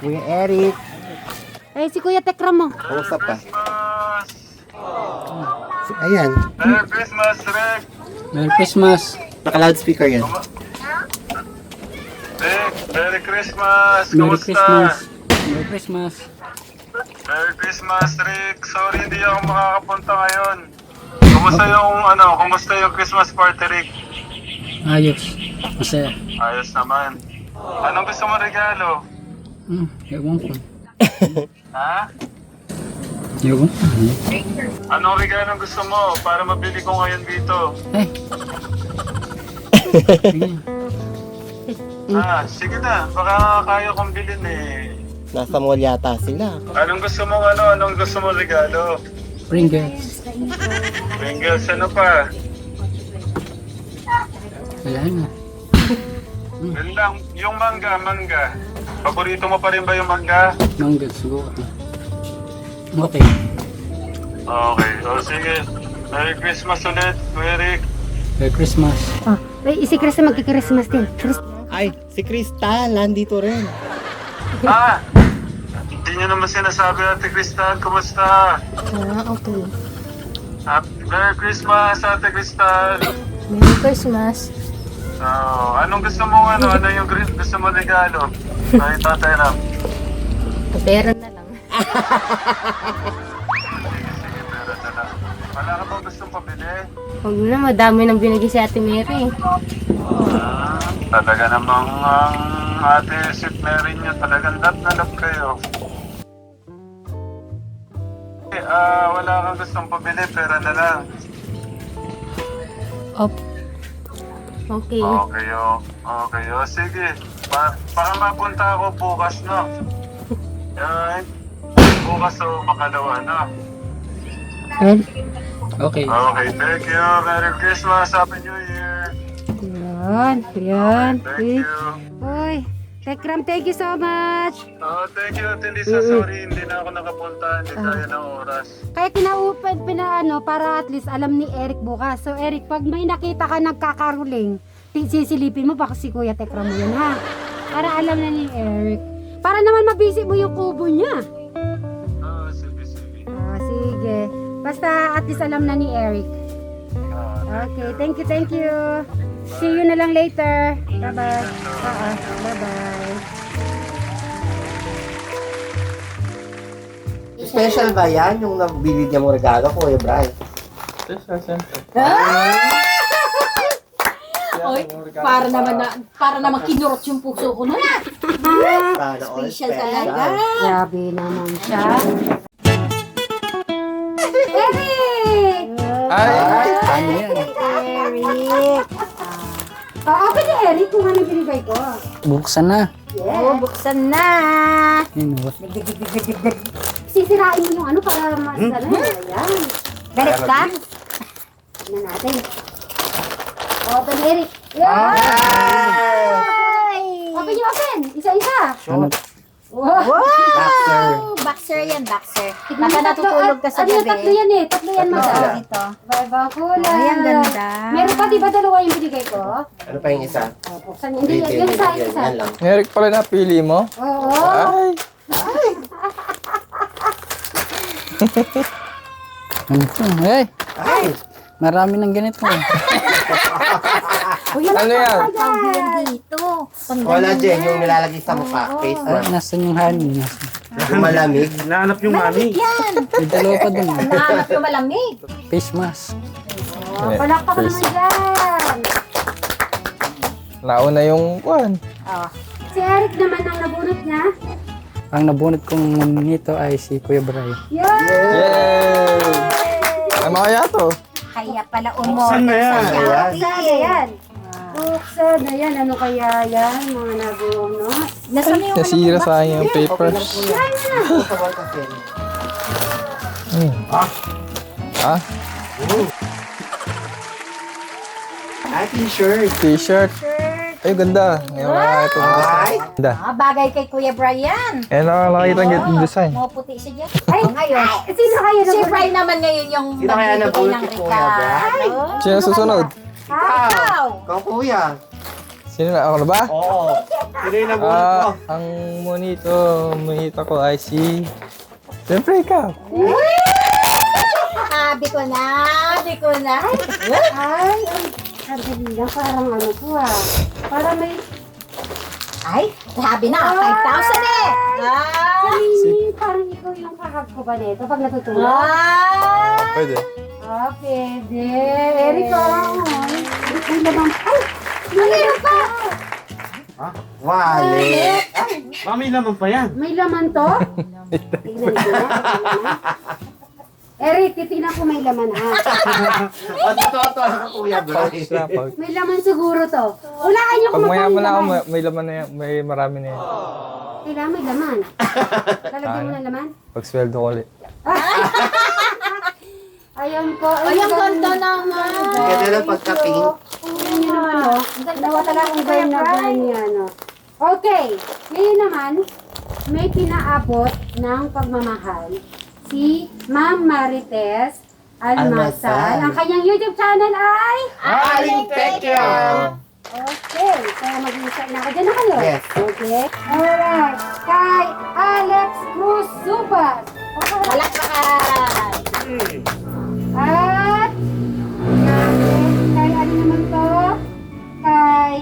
Kuya Eric. Ay, si Kuya Tekram mo. Kamusta pa? Ayan. Merry Christmas, Rick! Merry Christmas. Naka-loudspeaker yan. Rick, Merry Christmas! Merry Kumusta? Christmas. Merry Christmas. Merry Christmas, Rick! Sorry, hindi ako makakapunta ngayon. Kumusta yung Christmas party, Rick? Ayos. Masaya. Ayos naman. Anong gusto mo regalo? Ewan ko. Ha? Ewan ko. Anong regalo gusto mo para mabili ko ngayon dito? Ay. Sige na. Baka kaya kong bilhin eh. Nasa mall yata sila. Anong gusto mo regalo? Pringles. Pringles, ano pa? Wala na. Yun lang. Yung mangga. Paborito mo pa rin ba yung mangga? Mangga siguro. Okay. Okay. O sige. Merry Christmas ulit, Kuya Rick. Merry Christmas. Oh, ay, si Chris na magka-Christmas din. Ay, si Crystal, nandito rin. Hindi niyo naman sinasabi Ate Cristal. Kumusta? Okay. Merry Christmas, Ate Cristal. Merry Christmas. So, anong gusto mo ano yung gusto mo regalo? Ay, Tatay Ram. Pera na lang. Meron na lang. Wala ka bang gustong pabili? Huwag na, madami nang binigay si Ate Mary. Talaga namang Ate Sip Mary niyo talagang love kayo. Wala kang gustong pabili, pera na lang. Okay. Okay, sige. Baka mapunta ako bukas, no? Bukas o makalawa, no? Okay. Okay, thank you. Merry Christmas, Happy New Year. Yan. Thank you. Uy, Tekram, thank you so much. Thank you, Ate Lisa. Sorry, hindi na ako nakapunta. Hindi kaya ng oras. Kaya kinaupan para at least alam ni Eric bukas. So Eric, pag may nakita ka nagkakaruling, sisilipin mo baka si Kuya Tekram mo yun, ha? Para alam na ni Eric. Para naman mabisi mo yung kubo niya. Sige. Sige. Basta at least alam na ni Eric. Okay, thank you. See you na lang later. Bye-bye. Bye-bye. Special ba yan? Yung nabili niya mong regalo, Kuya Brian? Oy, para naman kinurot yung puso ko na. Sana all Special talaga. Grabe naman siya. Eric! Ay! Ano yan? Eric! Okay na Eric kung ano binigay ko. Buksan na. Yeah. Buksan na. Yun, what? Sisirain mo yung ano para masala. Ayan. Galit ka? Tignan natin. Open Eric. Yeah! Open yung open. Isa-isa. Ano? Wow! Boxer yan, boxer. Tignan Baka mo, natutulog ka sa Ano yung gabi. tatlo yan eh? Tatlo yan Tatlo. Dito. Bye-bye kulay. Ay, ang ganda. Meron pa di ba dalawa yung binigay ko? Ano pa yung isa? Buksan niyo. Hindi, yung isa. Yan lang. Eric pala napili mo? Oo. Ano to? Hey! Ay! Marami ng ganito. Ano yan? Ang dito. Collagen, yung nilalagay sa mukha. Face Ay, mask. nasan yung honey? Yung malamig. Hinahanap yung mami. Yan. May dalawa pa dun. Nahanap yung malamig. Face mask. Palakpak naman dyan. Nauna yung kwan. Si Eric naman ang nabunot niya. Ang nabunot kong nito ay si Kuya Bray. Yeah! Yay! Ano kaya to? Kaya pala umorder Buksan na yan. sa Buksan na Shopee. yan. Buksan na yan. Ano kaya yan? Mga nabunot. Nasaan na yung Nasira sa akin yung Okay lang papers. po yan. Ito sa wall kasi. Ah? Ay, t-shirt. T-shirt. Ay, ganda. Ngayon wala ito. Ay! Ganda. bagay kay Kuya Brian. Ngayon nakakita ng design. Maputi siya dyan. Ay, ngayon. Sino kaya Si nabunot? Brian naman ngayon yung Sino kaya nagbibigay nabunot ng kay Kuya Brian? regalo. Sino susunod? Ikaw. Ikaw, Kuya. Sino na? Ako na ba? Oo. Sino yung nabunot mo? Ang monito ko ay si... Siyempre ikaw. Sabi ko na. Ay, sandali lang. Parang ano to ah. Para may... Ay, sabi na, 5,000 eh. Ay, parang ikaw yung kahag ko ba nito pag natutulog? Ay! Pwede. Ah, pwede. Eric, parang ay, naman. Ay, mayroon pa. Wallet. Mami, laman pa yan. May laman to? Tingnan ko na. Eric, titignan ko may laman ha. O, totoo to ako, Kuya Bryce. Basta pag... May laman siguro to. Ulaan niyo Pag kung magkano mayaman ako, laman. may laman na yan. May marami na yan. Kailangan may laman. Lalagyan mo ng laman? Pag sweldo ko ulit. Ayan po. Ay, ang ganda naman. Ganda ng pagka-pink. Tingnan niyo naman o. Dalawa talaga ang gawin na gawin niya ano. Okay. Ngayon naman, may pinaabot ng pagmamahal si Ma'am Marites Almasal. Ang kanyang YouTube channel ay... Aling Tekyang! Okay. So, mag-iisa na ako. Diyan na kayo. Yes. Okay. Alright. Kay Alex Cruz Subas. Okay. Palakpakan. At kay ano naman to? Kay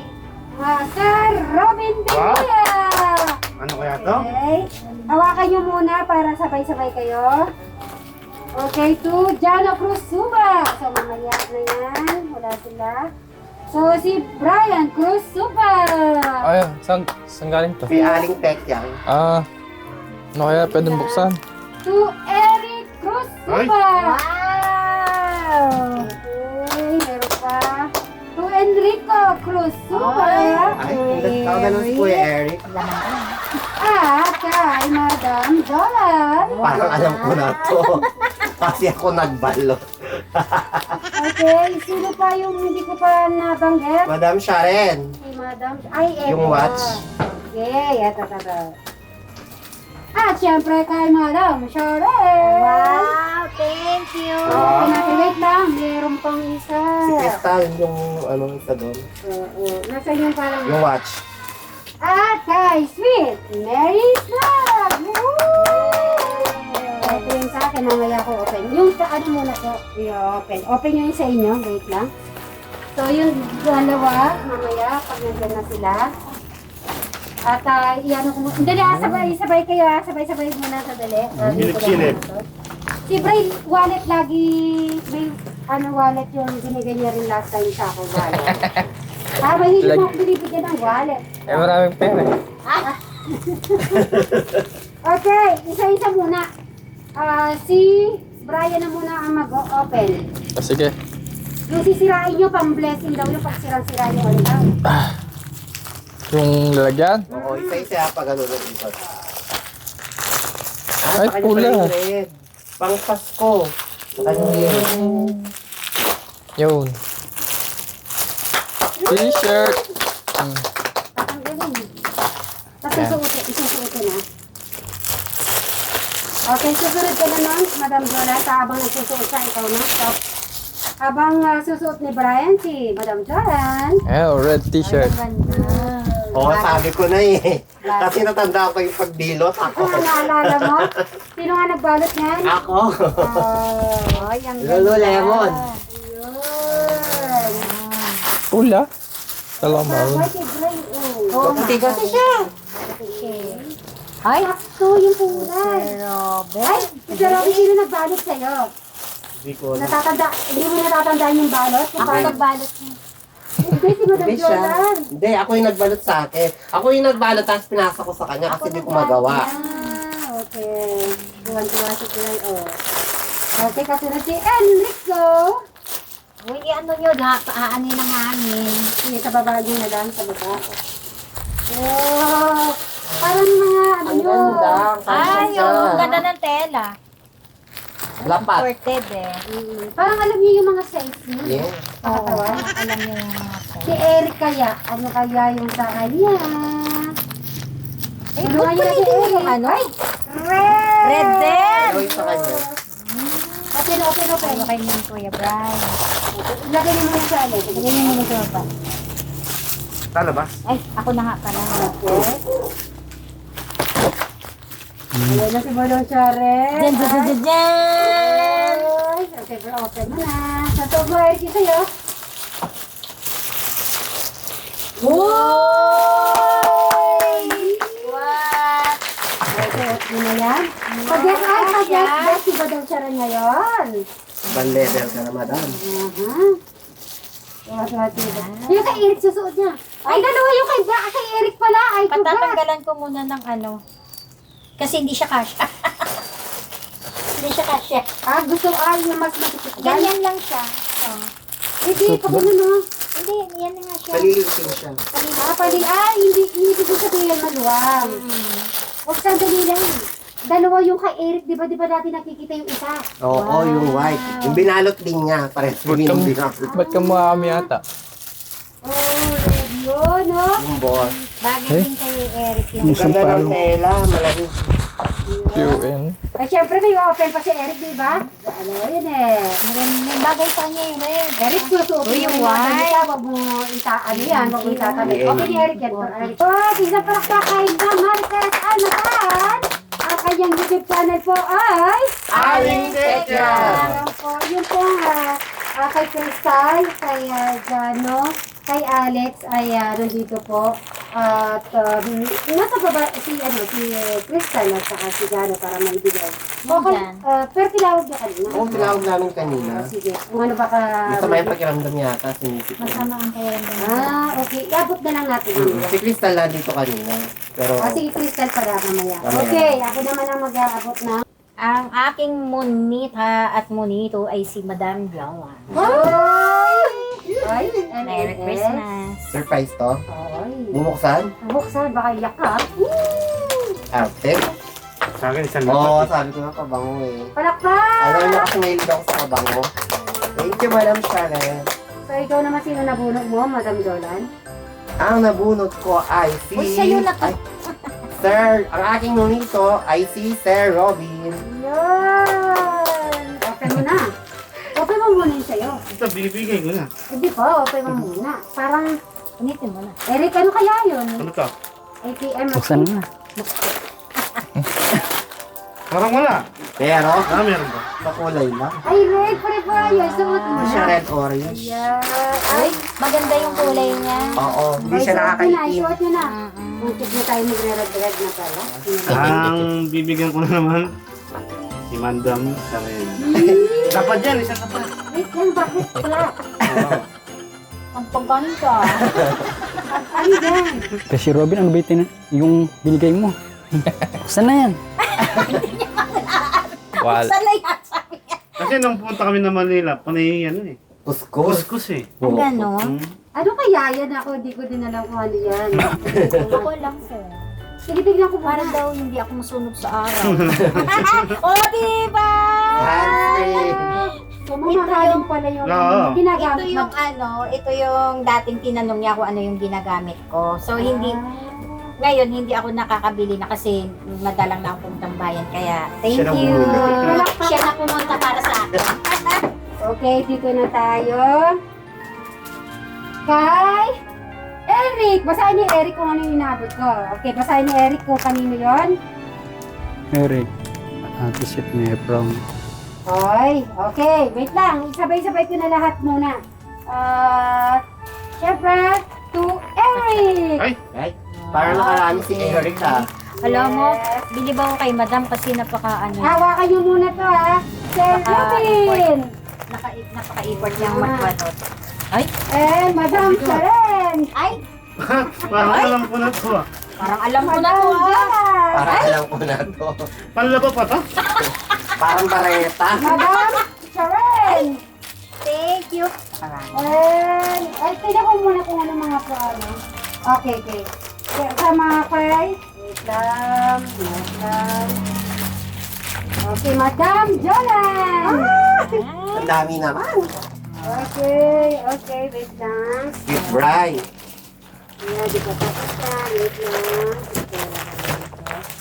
Sir Robin Benguia. Ano kaya to? Okay. Hawakan nyo muna para sabay-sabay kayo. Okay, to Jano Cruz Suba. So, mamaya na yan. Wala sila. So, si Brian Cruz Suba. Ayun, saan galing to? Si Aling Tekyang. Ano kaya pwedeng buksan? To Eric Cruz Ay. Suba. Wow! Okay, meron pa. To Enrico Cruz Suba. Ay, tawag na si Kuya Eric. At kay Madam Jolan. Parang alam ko na to. Kasi ako nagbalot. Okay, sino pa yung hindi ko pa nabanggit? Madam Sharon. Si Madam, ay, eto. Yung watch. Okay, eto. At syempre kay Madam Sharon. Wow, thank you. Okay, wait lang, meron pang isa. Si Crystal yung ano isa doon. Nasaan yung parang... Yung watch. At kay Sweet Mary Snug. Ito yung sa akin, mamaya ko open. Yung sa ano muna to, i-open. Open nyo yung sa inyo, wait lang. So yung dalawa, mamaya, pag nandyan na sila. At iano ko muna. Dali, sabay kayo sabay-sabay muna sa dali. Silip-silip. Si Bray, wallet lagi, may wallet yung binigay niya rin last time sa akin, wallet. Mahilig mo ako binibigyan ng wallet. Eh, maraming pera. Okay, isa-isa muna. Si Brian na muna ang mag-open. Sige. Yung sisirain nyo, pang-blessing daw yung pag-sirang-sira nyo. Ano daw? Yung lalagyan? Oo, isa-isa pag ano doon ito. Ay, sa kanya pula. pala yung red. Pang Pasko. Sa kanya yun. Yun. T-shirt. Tatanggalin. Tapos isusuotin na. Okay, susunod ka na nun, Madam Jola, habang nagsusuot siya, ikaw na. So, habang susuot ni Brian, si Madam Jolan. Red t-shirt. Oo, sabi ko na eh. Kasi natanda ko yung pagbilot. Ako. Ano naalala mo? Sino nga nagbalot niyan? Ako. Ay, ang Lolo Lemon. Ayun. Pula. Salamat. White and gray, oh. Kasi siya. Ay, Sakto yung kulay. Robert. Ay, si Robin, sino nagbalot sa'yo? Hindi ko na. Hindi mo natatandaan yung balot? Kung Ako paano- nagbalot niya. Hindi, si Madam Hindi siya. Jolan. Hindi, ako yung nagbalot sa akin. Ako yung nagbalot, tapos pinasa ko sa kanya kasi hindi ko magawa. Okay. Tuwan-tuwa si Kulay, oh. Okay, kasunod si Enrico. Uy, ano nyo, aanin ng hangin. Sige, sa baba niyo na lang, sa baba. Oh, parang mga ano Ang nyo. ganda. Ay, Siya. yung ganda ng tela. Lapat. Supported eh. Parang alam niyo yung mga size niyo. Yeah. Nakatawa. Alam niyo yung mga Si Eric kaya, ano kaya yung sa kanya? Eh, Tulungan niyo na si pwede Eric. yung ano? Ay, red! Red din! Ano yung sa kanya? Open. Ano kayo yung Kuya Brian? Lagay niyo muna sa ano. Lagyan niyo muna sa baba. Talabas. Ay, ako na nga pala. Okay. Ayan na si Balong Sharon. Dyan, dyan, dyan, dyan, dyan. Okay, pero open mo na. Sa toob mo, Eric, ito yun. Uy! What? Okay, open mo na yan. Pag-guess si Balong Sharon ngayon. Ban level ka na, madam. Yung kay Eric susuot niya. Ay, dalawa yung kay Eric pala. Ay, kugat. Patatanggalan ko muna ng ano. Kasi hindi siya kasya. Hindi siya kasya. Gusto yung mas matitip. Ganyan lang siya. Oh. Hindi, pag ano no. Hindi, yan na nga siya. Palilitin siya. Hindi ko sabihin maluwang. Huwag sandali lang. Dalawa yung kay Eric, di ba dati nakikita yung isa? Oo, yung white. Yung binalot din niya. Parehas Ba't yung ka- binalot. Ba't kamukha kami ata? Red yun, no? Yung boss. Bagay din kay Eric yung Ang ganda ng tela, malaki. QN. Ay, syempre may open pa si Eric, di ba? Ano, yun eh. may bagay sa kanya yung red. Eric, susuot Uy, yung mga white. damit, wag mo ano yan, wag mo itatabi. Okay ni Eric yan. Isang palakpakan na Marites Almatan. Ang kanyang YouTube channel po ay... Aling Tekla! Yun po kay Crystal, kay Jano, kay Alex ay nandito po. At nasa baba si Crystal at saka si Jano para maibigay. Nandyan. Pero tinawag niya kanina. Oo, tinawag namin kanina. Sige, kung ano baka... Masama yung pakiramdam yata, sinisip ko. Masama ang pakiramdam. Okay. Iabot na lang natin. Si Crystal na dito kanina. Pero, Sige, Crystal para mamaya. Mamaya. Okay, ako naman ang mag-aabot na. Ang aking monita at monito ay si Madam Joan. Ay! Merry Christmas. surprise to. Ay! Bumuksan. Buksan, baka iyak ka. Arte. Sa akin, isang Oo, lipat. sabi ko nga kabango eh. Palakpak! Alam niyo kasi mahilig ako sa kabango. Thank you, Madam Sharon. So, ikaw naman sino nabunod mo, Madam Jolan? Ang nabunot ko ay si... Uy, sa'yo na to. Ay, Sir, ang aking nunito ay si Sir Robin. Yan! Open mo na. Open mo muna yun sa'yo. Ito, binibigay ko na. Hindi po, open mo muna. Parang, Unitin mo na. Eric, ano kaya yun? Ano to? ATM. Buksan mo na. Parang wala. Pero, Meron ba? makulay lang. Ay, red, pare-pare. Suot mo Hindi siya na. red orange. Yan. Ay, maganda yung kulay niya. Oo, hindi Ay, siya suot mo na. nakakaitim. Suot nyo na. Muntik na tayo magre-red na pala. Ang bibigyan ko na naman, si Mandam Sharon. Dapat yan, isang dapat. Wait lang, bakit pala? Oo. Ang pagkanta. Ano yan? Kasi Robin, ano ba yung binigay mo? Buksan na yan. Wal. Sanay yan. Kasi nung pumunta kami na Manila, panay ano eh. Kuskus. Kuskus eh. Ang ganon. Ano kaya yan? Ako, hindi ko din alam kung ano yan. Ako lang po. Sige, tignan ko Para muna. daw hindi ako masunog sa araw. O, diba? Handspring. Mamahalin pala yung Oo. ginagamit. Ito yung ito yung dating tinanong niya kung ano yung ginagamit ko. So, ngayon, hindi ako nakakabili na kasi madalang na akong tambayan. Kaya, thank Siya na you. bumili. Siya na pumunta para sa akin. Okay, dito na tayo. Kay Eric! Basahin ni Eric kung ano yung inabot ko. Okay, basahin ni Eric kung kanino yon. Eric. T-shirt niya from... Oy, okay, wait lang. Sabay-sabay ko na lahat muna. Siyempre, to Eric! Ay, Ay, parang nakarami si Eric ha. Alam mo, bilib ako kay madam kasi napaka Hawakan niyo muna to ha. Sir Robin! napaka-effort niyang magpatot. Madam Karen! Ay, parang alam ko na to ah. parang alam ko na Madam to ah. Jolan! Parang alam ko na to. Panlaba pa to? Parang bareta. Madam Karen! Thank you. Ay, tignan ko muna kung ano mga ano. Okay. Sa mga kay, wait lang. Okay, Madam Jolan! Ang dami naman. Okay, wait lang. Gift bride. Ayan, di pa tapos na. Wait lang.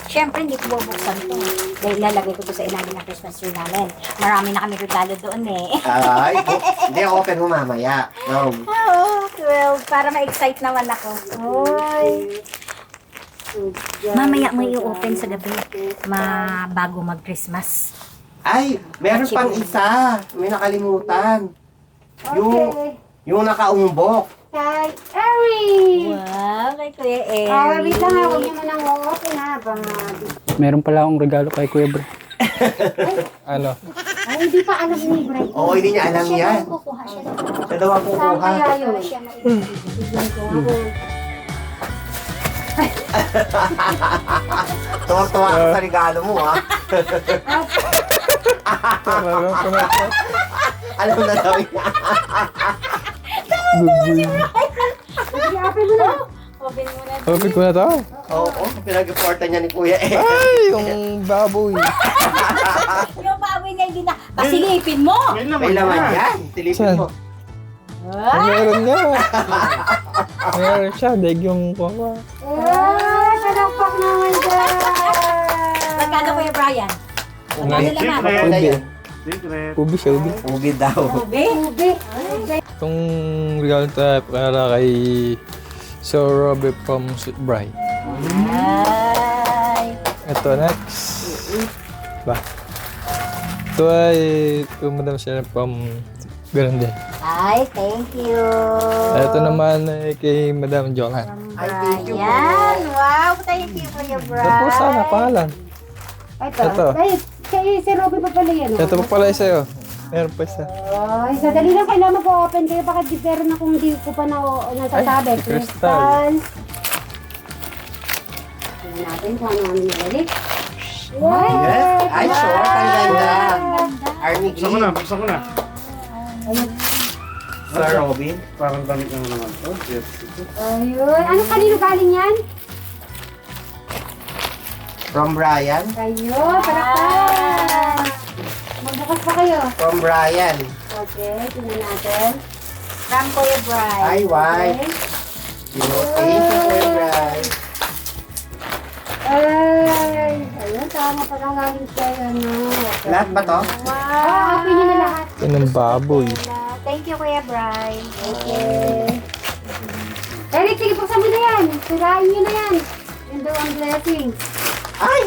Okay, Siyempre, hindi ko bubuksan to. Dahil lalagay ko to sa ilalim ng Christmas tree namin. Marami na kami regalo doon eh. Ay, hindi, open mo mamaya. No. Oo, well, para ma-excite naman ako. Oy. Mamaya mo i-open sa gabi. Bago mag-Christmas. Ay, meron pang isa. May nakalimutan. Yung nakaumbok. Kay Eric! Wow, kay Kuya Wait lang ha, huwag niyo munang open ha. Meron pala akong regalo kay Kuya Bray. Ano? Ay, hindi pa alam ni Bray. Oo, hindi niya alam yan. Kukuha siya. Siya daw ang Saan kukuha. kaya yun? Siya Tuwang-tuwa ka sa regalo mo, ha? Alam na daw niya. Open mo na. Open mo na. Open ko na to. Oo, pinag-reportan niya ni Kuya eh. Ay, yung baboy. Yung baboy na hindi na. Pasilipin mo! May laman yan. Silipin mo. Meron nga. Meron siya, daig yung kuha. Kalakpak naman dyan. Magkano Kuya Brian? Magkano laman? Ano yan? Secret. Ubi siya, ubi. Ubi daw. Ube? Ube. Itong regalo tayo para kay Sir Robert from Sweet Bride. Ay. Ito, next. Ba? Ito ay Madam Sharon from Grande. Ay, thank you. Ito naman ay kay Madam Jolan. Ay, thank you po. Ayan. Wow, thank you Kuya Brian. Ito po sana, pangalan. Ito. Ay, si Robby pa pala yan. Ito pa pala sa'yo. Meron pa isa. Ay, sadali lang kailangan mag-open kayo. Baka meron akong hindi ko pa nasasabi. Ay, si Crystal. Tingnan natin kung ano ang nilalik. Yes. Ay, sure. Ang ganda. Army Buksan ko na, green. buksan ko na. Sir Robin. Parang damit na naman to. Yes. Ayun. Ano kanino galing yan? From Brian. Kayo, palakpan. Magbukas pa kayo. From Brian. Okay, tingnan natin. From Kuya Brian. Ay, white. Thank you, Kuya Brian. Ay, ayun, tama pa lang galing kayo, ano. Lahat ba to? Wow, open nyo na lahat. Ito ng baboy. Thank you Kuya Brian. Okay. Eric, sige, buksan mo na yan. Sirain nyo na yan. Yung daw ang blessings. Ay!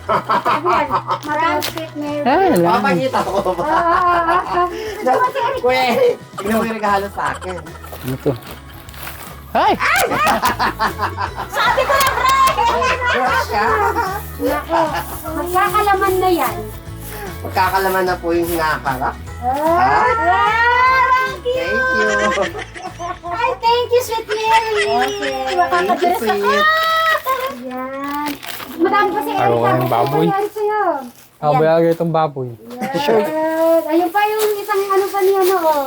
Ayan, Matasket Mary. Ay, alam. Papakita ko ba? Gusto mo si Eric? Kuya Eric, tignan mo yung regalo sa akin. Ano to? Ay! Sabi ko na Brian! Crush ka? Nako, magkakalaman na yan. Magkakalaman na po yung hinakarap. Thank you! Thank you. Ay, thank you, Sweet Mary! Thank you, Makakadress ako! sweet. Yan. Madami pa si Eric. Araw ka ng baboy. Ano nangyari sa'yo? Ako bayagay itong baboy. Yan. Ayun pa yung isang ano pa niya, ano, oh.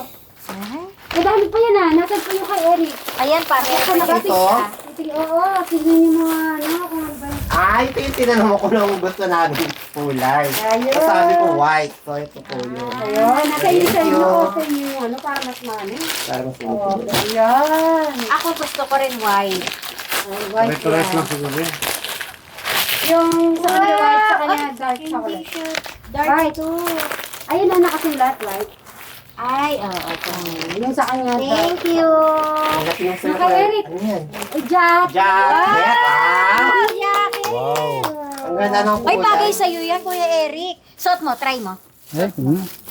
Madami pa yan, ah. Nasaan pa yung kay Eric? Ayan, pare. Ito, nakating Ito? siya. Sige, oo. Tingnan niyo mga, ano, kung ano ba yung... Ay, ito yung tinanong ko nung gusto namin kulay. Ayun. Sabi ko white. So, ito po yun. Ayun, nasa inyo sa Thank inyo. you. Sa inyo yung ano, para mas mano. Parang Oh, sinipin. ayan. Ako gusto ko rin white. Ay, white Rest yan. lang siguro eh. Yung sa kanya white, sa kanya dark Hindi chocolate. siya dark Right. too. Ayun na nakasulat, right? Ay, oo. Yung sa kanya dark. Thank you! Hanap yung sa'yo. Kay Eric. Ano yan? Ay, Jack! Jacket! Ah! Jacket! Wow. Ang ganda ng kulay. Ay, bagay sa'yo yan, Kuya Eric. Suot mo, try mo. Eh,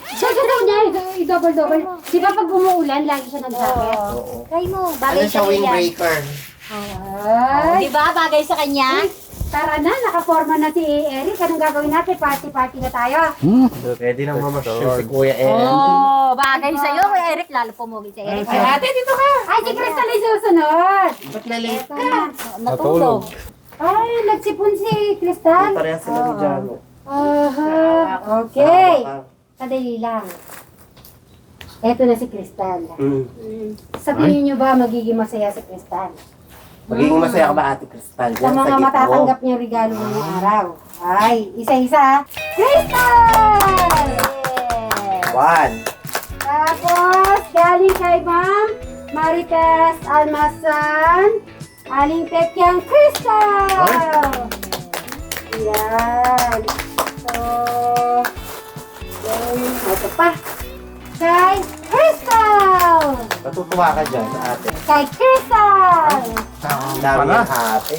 Siya daw niya, i-double-double. Di ba pag umuulan, lagi siya nag-jacket? Oo. Try mo, Ano bagay siya, sa'yo yan. windbreaker? Ay, Di ba, bagay sa kanya? tara na, nakaporma na si Eric. Anong gagawin natin? Party-party na tayo. Pwede nang mamasyon si Kuya Eric. Oh, bagay sa'yo, Kuya Eric. Lalo pumugi si Eric. Ay, ate, dito ka! Ay, si Crystal ay susunod! Ba't na-late Ito ka? na. Natulog. Ay, nagsipon si Crystal. Parehas sila ni Jano. Aha, okay. Kadali lang. Eto na si Crystal. Sabihin niyo ba magiging masaya si Crystal? Magiging masaya ka ba, Ate Crystal? Sa Yan, mga gift mo. matatanggap niyang regalo ngayong araw. Ay, isa-isa. Crystal! One. Tapos, galing kay Ma'am Marites Almasan. Aling Tekyang Crystal! Yan. So, yan. Ito pa. Kay Crystal! Natutuwa ka dyan sa ate. Kay Crystal! Ang dami Pala. ng ate.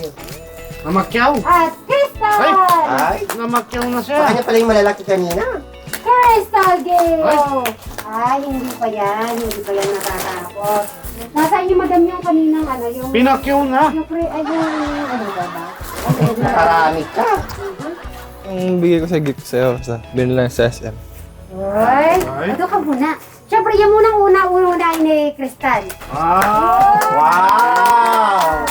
Namakyaw! At Crystal! Ay, Namakyaw na sa siya! kanya pala yung malalaki kanina. Crystal Gale! Ay, hindi pa yan. Hindi pa yan natatapos. Nasaan yung madam yung kaninang ano, yung... Pinakyaw na! Yung ano ba ba? Nakarami ka. Ang bigay ko sa gift sa'yo, binili lang sa SM. Ay, ito ka muna. Siyempre, yan munang una ni Crystal. Ah! Wow!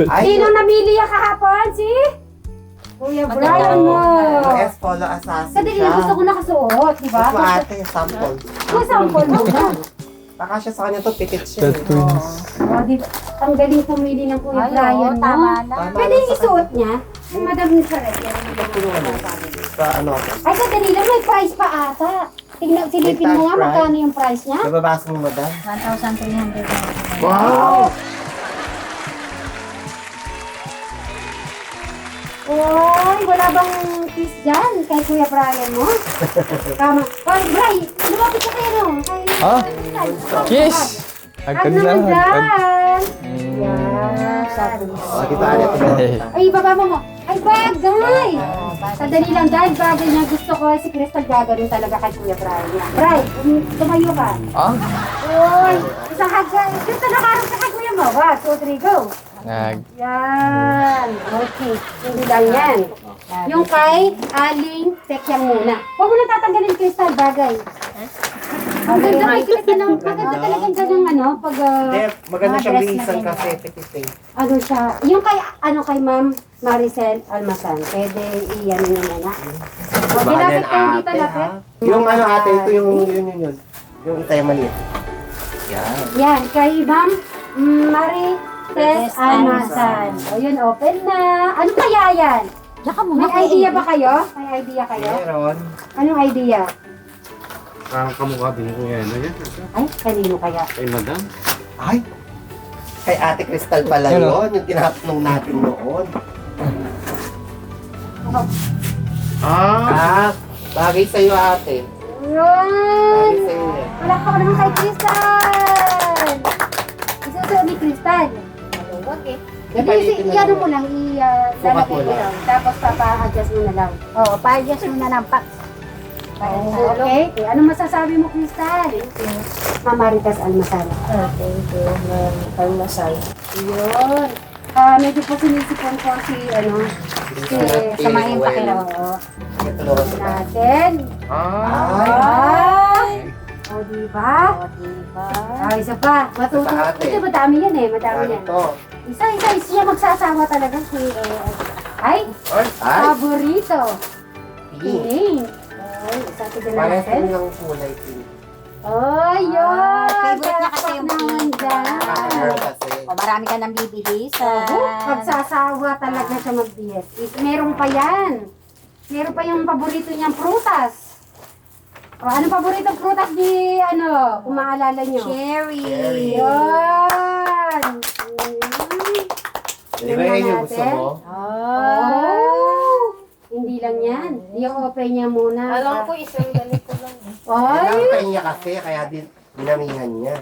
Ay, Sino namili yung kahapon? Si? Kuya Brian mo. yes, follow assassin Kadali siya. gusto ko nakasuot, di ba? Gusto mo ate, sample. Kung sample mo ba? Baka siya sa kanya to, pikit siya. Pet twins. Oh, di ba? Ang galing pumili ng Kuya Brian mo. tama na. Pwede yung isuot niya. Yung Madam Nisarete. Sa ano, Ay, kadali lang. May price pa ata. Tingnan, silipin mo nga May tax, magkano yung price niya. nababasa mo madam? 1,300. Wow! Uy, wala bang kiss dyan kay Kuya Brian mo? Tama. Oy, Bri, lumapit ka kayo, no? Kay Ah? Crystal. Kiss! Hug Agad naman lang. dyan. Mm. Yan. Oh, kita ate ito. Ay, baba mo. Ay, bagay! Sadali lang dahil bagay na gusto ko si Crystal gagawin talaga kay Kuya Brian. Bri, tumayo ka. Ah? Uy, isang hug ka. Crystal, nakaharap ka kay Kuya mo. 1, 2, 3, go. Nag. Yan. Okay. Hindi lang yan. Yung kay Aling Tekyang muna. Huwag mo na tatanggalin Crystal, bagay. Ang ganda kay Crystal. Maganda talagang kanyang ano, pag Hindi, maganda siyang dress na bilisan ganyan. kasi petit. ano siya. Yung kay, ano kay Ma'am Maricel Almasan. Pwede iyan nyo muna. O, dilapit kayo dito, lapit. Yung ano ate, ito yung yun. Yung tayo maliit. Yan. Yan, kay Ma'am Maricel Almasan. O, yun, open na. Ano kaya yan? Yaka May idea ba kayo? May idea kayo? Meron. Anong idea? Parang kamukha din ko yan. Ayan, Ay, kanino kaya? kay madam. Ay! Kay Ate Crystal pala Ano? yun, yung tinatanong natin noon. Ah! Bagay sa'yo ate. Yun! Bagay sa'yo yan. Wala pa naman kay Crystal! Isusuot ni Crystal. Okay. Hindi, Hindi, palitin na i-ano lang. mo lang, Sukat lalagay mo mo lang. lang. Tapos papa-adjust mo na lang. Oo, pa-adjust mo na lang pa. Okay? Ano masasabi mo, Crystal? Mamaritas Almasal. Thank you, ma'am. Almasal. Yun. Medyo po sinisipon ko si, Sama yung pakiramdam. Oo. Tulungan ko ba? Natin. Ay! Ay! O, diba? O, diba? Ay, isa pa. Matuto. Isa pa, ate. Ito, madami yan eh. Madami Ano yan. to? Isa siya magsasawa talaga si... ay! Ay! Paborito! Pink. Pink! Ay, isa tigil Parehas natin. din ng kulay pink. Ay, yun! favorite niya kasi yung Dapat naman pink. dyan. Nakaka-girl kasi. O, marami ka nang bibilisan. Magsasawa talaga siya mag-DS. Meron pa yan. Meron pa yung paborito niyang prutas. O, anong paboritong prutas ni, kung maalala niyo? Cherry. Yan! Di ba yun yung gusto mo? Oh! Hindi lang yan. I-open niya muna. Alam ko, isang ganito lang. Ay! Kailangan niya kasi, kaya din dinamihan niya.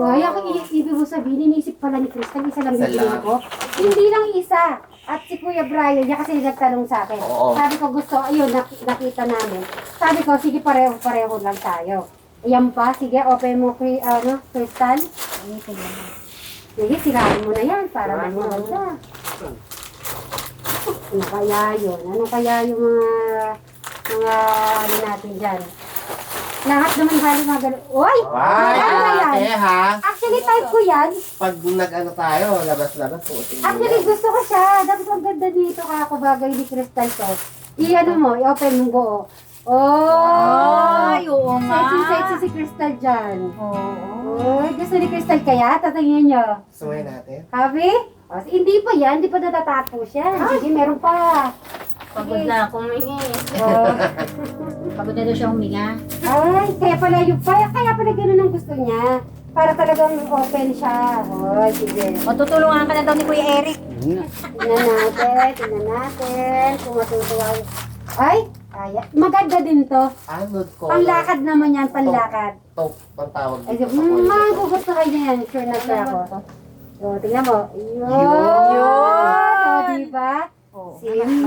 Ay, ako ibig mo sabihin, inisip pala ni Crystal, isa lang Isa bibili lang. ko. Hindi lang isa. At si Kuya Brian, niya kasi nagtanong sa akin. Oo. Sabi ko gusto, ayun, nakita namin. Sabi ko, sige pareho-pareho lang tayo. Ayan pa, sige, open mo, Crystal. Sige, sirahin mo na yan para mas maganda. Ano kaya yun? Ano kaya yung mga natin dyan? Lahat naman bali mga ganun. Uy! Ay, Ano na yan? ate ha? Actually, type ko yan. Pag nag-ano tayo, labas-labas, suotin mo Actually, yan. gusto ko siya. Dapat ang ganda dito kako bagay ni Crystal to. I-ano mo, i-open mo go. Oh! Ay, oo nga. Sexy si Crystal dyan. Oo. Uy, gusto ni Crystal kaya? Tatingin nyo. Suwain natin. Happy? O, hindi pa yan. Hindi pa natatapos yan. Sige, meron pa. Pagod na ako humingi. Oh. Pagod na daw siya huminga. Ay, kaya pala yung kaya pala gano'n ang gusto niya. para talagang open siya. O, sige. O, tutulungan ka na daw ni Kuya Eric. Tingnan natin kung matutuwa. Ay, kaya. Maganda din to. Anod ko. Panglakad naman yan, panlakad. Top, pantawag Ay, dito sa kuya. magugustuhan niya yan. Sure na sure ako. So, tingnan mo. Yun. O, diba?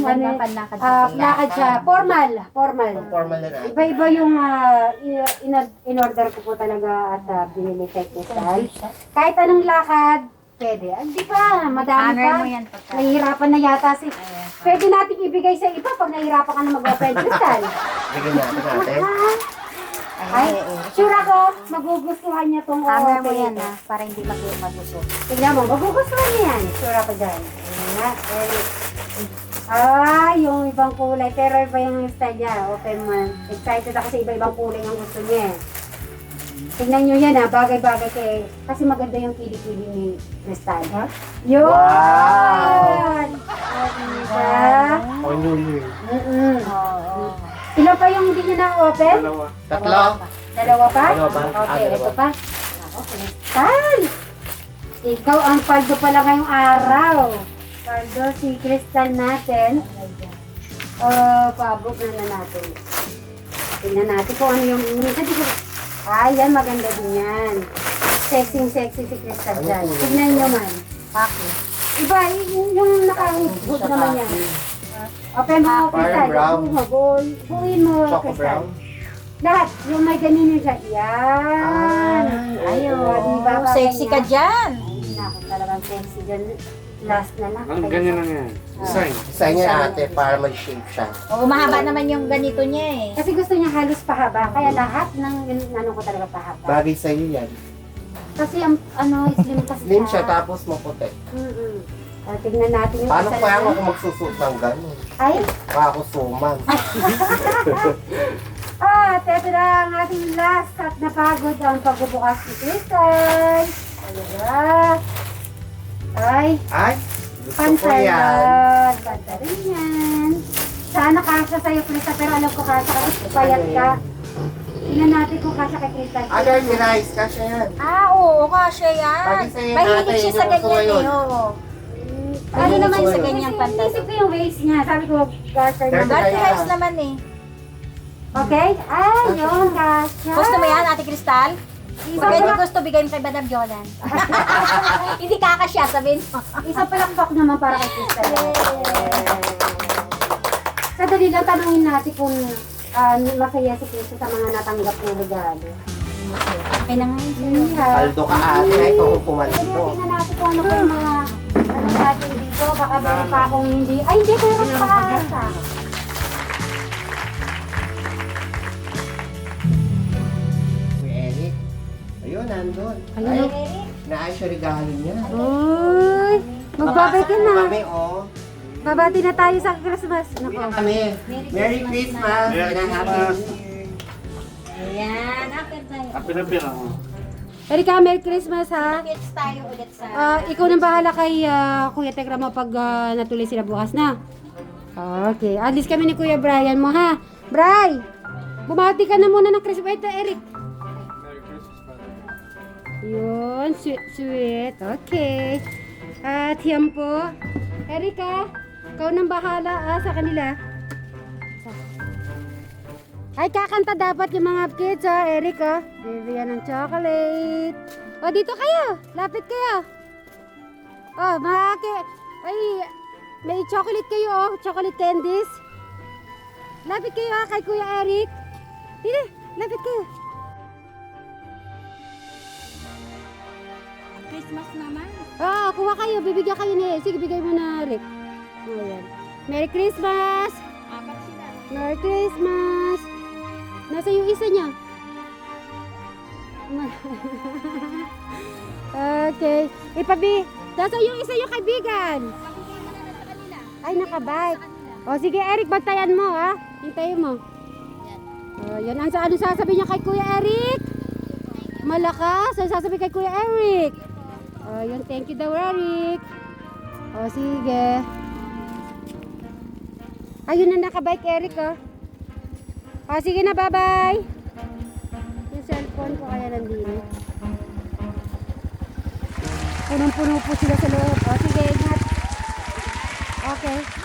Maganda panlakad. Lakad siya. Formal. Formal. Formal na natin. Iba-iba yung in-order ko po talaga at binili kay Crystal. Kahit anong lakad, pwede. Di ba? Madami Honor pa. mo yan pagka. Nahihirapan na yata si... Pwede natin ibigay sa iba pag nahihirapan ka na mag-open Crystal. Bigyan natin. Ay, sure ako, magugustuhan niya tong Honor mo open. yan ha, para hindi magusok. Tignan mo, magugustuhan niya yan. Sure ako dyan. Ayan nga, Eric. Yung ibang kulay. Pero iba yung style niya. Open man. Excited ako sa iba-ibang kulay ang gusto niya. Tignan nyo yan ha, bagay-bagay kay... Kasi maganda yung kilikili ni Crystal, ha? Yun! Wow! Diba? On New Year. Oo. Ilan pa yung hindi nyo na-open? Tatlo. Dalawa pa? Dalawa pa. Okay, Dalawa. ito pa. Okay. Tal! Ikaw ang paldo pala ngayong araw. Paldo, si Crystal natin. Pabog na natin. Tingnan natin kung ano yung... Yan, maganda din yan. Sexy si Crystal dyan. Tignan nyo man. Okay. Iba, yung naka-hood naman yan. Open mo, Crystal. brown. Buuin mo, Choco Crystal. brown. Lahat, yung may ganun siya. Yan. Ayun. Diba, Sexy ka dyan. Naku, talagang sexy dyan. Last na lang. Ang ganyan lang yan. Design. Isa niya ate para mag-shape siya. Oo, mahaba naman yung ganito niya eh. Kasi gusto niya halos pahaba. Kaya lahat ng ano ko talaga pahaba. Bagay sa'yo yan. Kasi ang slim kasi Slim siya tapos maputi. Tignan natin yung Paano isa kaya na- ako magsusuot ng gano'n? Ay, Baka ako suman. ito na ang ating last at napagod ang pagbubukas ni Crystal. Ayan. Ay, Ay, gusto ko yan. pantalon. Ganda rin yan. Sana kasya sa'yo, Crystal, pero alam ko kasya kasi payat ka. Tingnan natin kung kasya kay Crystal. Agad, ni Rice, kasya yan. Oo, kasya yan. Bagay sa'yo, Mahilig ate, siya sa yung gusto ganyan ngayon. eh. Oo. Ano naman gusto sa ko yun. ganyang pantalon? Inisip ko yung waist niya. Sabi ko, kasya naman. Garter heights naman eh. Okay? Yun, kasya. Gusto mo yan, Ate Crystal? Isa Pwede pa, gusto bigay mo kay Madam Jolan. Hindi kakasya, sabihin mo. isa palakpak naman para kay Crystal. Sa dali lang tanongin natin kung masaya si Crystal sa mga natanggap ng regalo. Okay na nga yun. Paldo ka ate, ay ito kung pumalito. Tingnan natin kung ano pa yung mga ano natin dito. Baka meron pa akong hindi. Ay, hindi. Meron pa ata. Kuya Eric. Ayun, nandun. Ayun. Ay, naayos yung regalo niya. Uy! Magbabay ka na. Kami, oh. Babati na tayo sa Christmas. Kami. Nako. Merry Christmas. Merry and a happy Christmas. New Year. Ayan, after tayo. Happy na pin ako. Erika, Merry Christmas ha. Kids tayo ulit sa... Ikaw nang bahala kay Kuya Tekra mo pag natuloy sila bukas na. Okay. At least kami ni Kuya Brian mo ha. Bri! Bumati ka na muna ng Christmas. Ito, Eric. Yun. Sweet, sweet. Okay. At yan po. Erika, ikaw nang bahala sa kanila. Ay, kakanta dapat yung mga kids ha, Eric ha. Bibigyan ng chocolate. O, dito kayo. Lapit kayo. Oh, ay, may chocolate kayo oh. Chocolate candies. Lapit kayo ha, kay Kuya Eric. Dito, lapit kayo. Christmas naman. Kuha kayo. Bibigyan kayo ni... Sige, bigay mo na, Eric. Ayan. Merry Christmas! Merry Christmas! Nasa yung isa niya? Okay. Nasa yung isa yung kaibigan? Ay, nakabike. O, sige, Eric, bantayan mo, ha? Hintayin mo. Yan ang ano sasabihin niya kay Kuya Eric. Malakas. Ang sasabihin kay Kuya Eric. Yun, thank you daw, Eric. O, sige. Ayun na nakabike, Eric, oh. Sige na, bye-bye. Yung cellphone ko kaya nandito. punong-puno po sila sa loob. O, sige, ingat. Okay.